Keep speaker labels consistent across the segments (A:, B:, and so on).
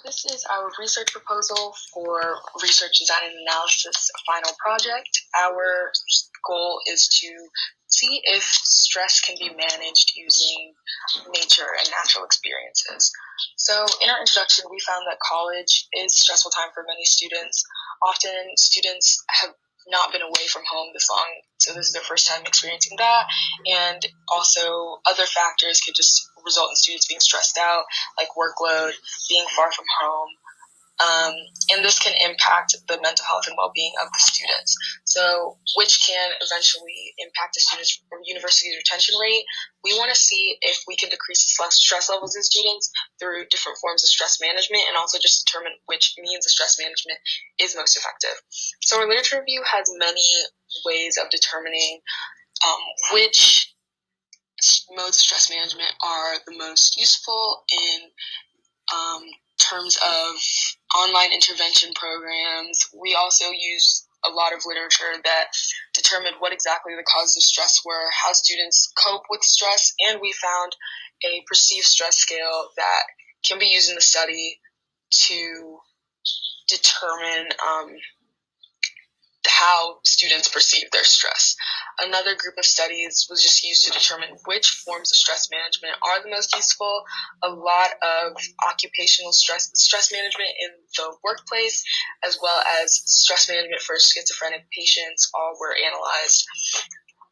A: This is our research proposal for research design and analysis final project. Our goal is to see if stress can be managed using nature and natural experiences. So in our introduction, we found that college is a stressful time for many students. Often students have not been away from home this long, so this is their first time experiencing that, and also other factors could just result in students being stressed out, like workload, being far from home, and this can impact the mental health and well-being of the students, so which can eventually impact the students' or university's retention rate. We want to see if we can decrease the stress levels in students through different forms of stress management, and also just determine which means of stress management is most effective. So our literature review has many ways of determining which modes of stress management are the most useful in terms of online intervention programs. We also use a lot of literature that determined what exactly the causes of stress were, how students cope with stress, and we found a perceived stress scale that can be used in the study to determine how students perceive their stress. Another group of studies was just used to determine which forms of stress management are the most useful. A lot of occupational stress management in the workplace, as well as stress management for schizophrenic patients, all were analyzed.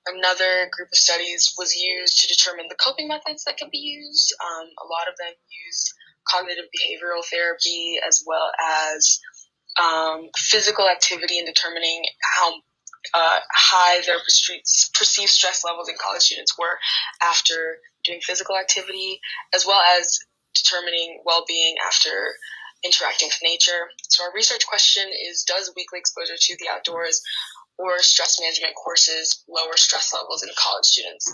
A: Another group of studies was used to determine the coping methods that could be used. A lot of them used cognitive behavioral therapy, as well as physical activity, in determining how high their perceived stress levels in college students were after doing physical activity, as well as determining well-being after interacting with nature. So our research question is, does weekly exposure to the outdoors or stress management courses lower stress levels in college students?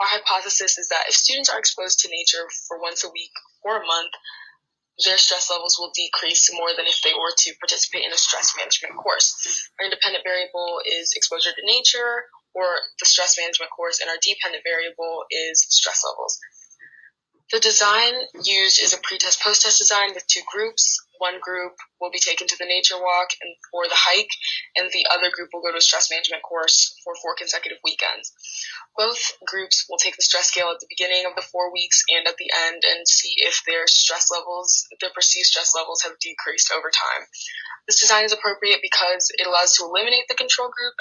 A: Our hypothesis is that if students are exposed to nature for once a week or a month, their stress levels will decrease more than if they were to participate in a stress management course. Our independent variable is exposure to nature or the stress management course, and our dependent variable is stress levels. The design used is a pre-test, post-test design with two groups. One group will be taken to the nature walk or the hike, and the other group will go to a stress management course for 4 consecutive weekends. Both groups will take the stress scale at the beginning of the 4 weeks and at the end, and see if their perceived stress levels have decreased over time. This design is appropriate because it allows to eliminate the control group.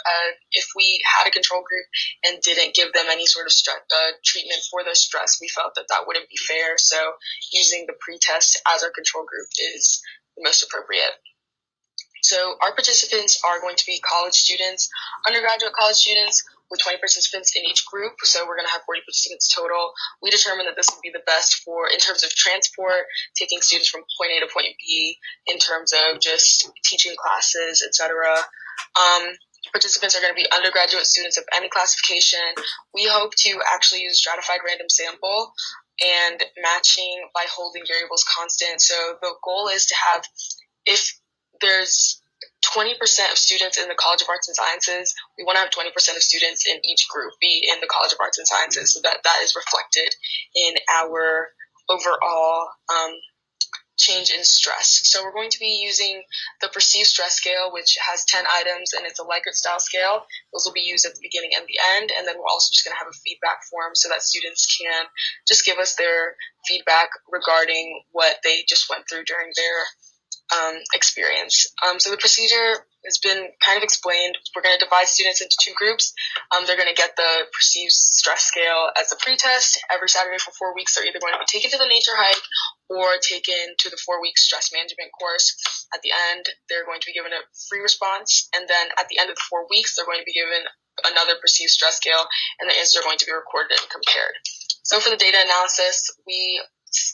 A: If we had a control group and didn't give them any sort of treatment for their stress, we felt that that wouldn't be fair. So using the pretest as our control group is the most appropriate. So our participants are going to be college students, undergraduate college students, with 20 participants in each group. So we're going to have 40 participants total. We determined that this would be the best in terms of transport, taking students from point A to point B, in terms of just teaching classes, etc. Participants are going to be undergraduate students of any classification. We hope to actually use stratified random sample and matching by holding variables constant. So the goal is to have, if there's 20% of students in the College of Arts and Sciences, we want to have 20% of students in each group be in the College of Arts and Sciences, so that is reflected in our overall change in stress. So we're going to be using the perceived stress scale, which has 10 items, and it's a Likert style scale. Those will be used at the beginning and the end, and then we're also just going to have a feedback form so that students can just give us their feedback regarding what they just went through during their experience. So the procedure has been kind of explained. We're going to divide students into 2 groups. They're going to get the perceived stress scale as a pretest. Every Saturday for 4 weeks, they're either going to be taken to the nature hike or taken to the 4-week stress management course. At the end, they're going to be given a free response, and then at the end of the 4 weeks, they're going to be given another perceived stress scale, and the answers are going to be recorded and compared. So for the data analysis,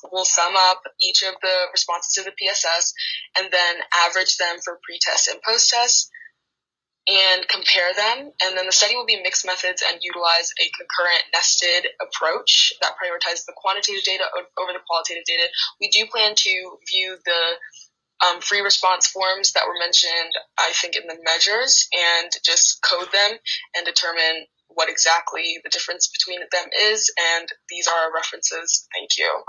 A: we'll sum up each of the responses to the PSS and then average them for pre-test and post-test and compare them. And then the study will be mixed methods and utilize a concurrent nested approach that prioritizes the quantitative data over the qualitative data. We do plan to view the free response forms that were mentioned, I think, in the measures, and just code them and determine what exactly the difference between them is. And these are our references. Thank you.